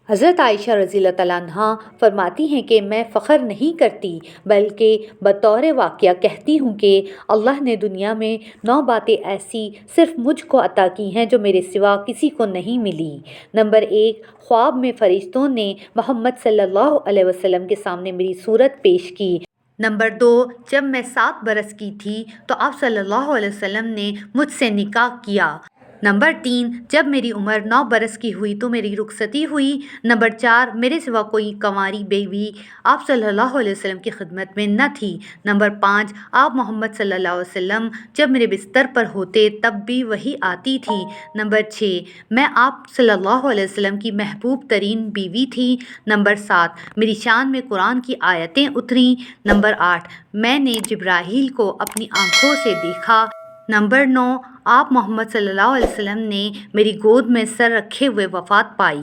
हज़रत आयशा रज़ियल्लाहु तआला अन्हा फरमाती हैं कि मैं फ़ख्र नहीं करती बल्कि बतौर वाक़या कहती हूँ कि अल्लाह ने दुनिया में 9 बातें ऐसी सिर्फ़ मुझको अता की हैं जो मेरे सिवा किसी को नहीं मिली। नंबर 1, ख्वाब में फ़रिश्तों ने मोहम्मद सल्लल्लाहु अलैहि वसल्लम के सामने मेरी सूरत पेश की। नंबर 2, जब मैं 7 बरस की थी तो आप सल्लल्लाहु अलैहि वसल्लम ने मुझसे निकाह किया। नंबर 3, जब मेरी उम्र 9 बरस की हुई तो मेरी रुखसती हुई। नंबर 4, मेरे सिवा कोई कंवारी बीवी आप सल्लल्लाहु अलैहि वसल्लम की खिदमत में न थी। नंबर 5, आप मोहम्मद सल्लल्लाहु अलैहि वसल्लम जब मेरे बिस्तर पर होते तब भी वही आती थी। नंबर 6, मैं आप सल्लल्लाहु अलैहि वसल्लम की महबूब तरीन बीवी थी। नंबर 7, मेरी शान में कुरान की आयतें उतरी। नंबर 8, मैंने जिब्राहील को अपनी आँखों से देखा। नंबर 9, आप मोहम्मद सल्लल्लाहु अलैहि वसल्लम ने मेरी गोद में सर रखे हुए वफ़ात पाई।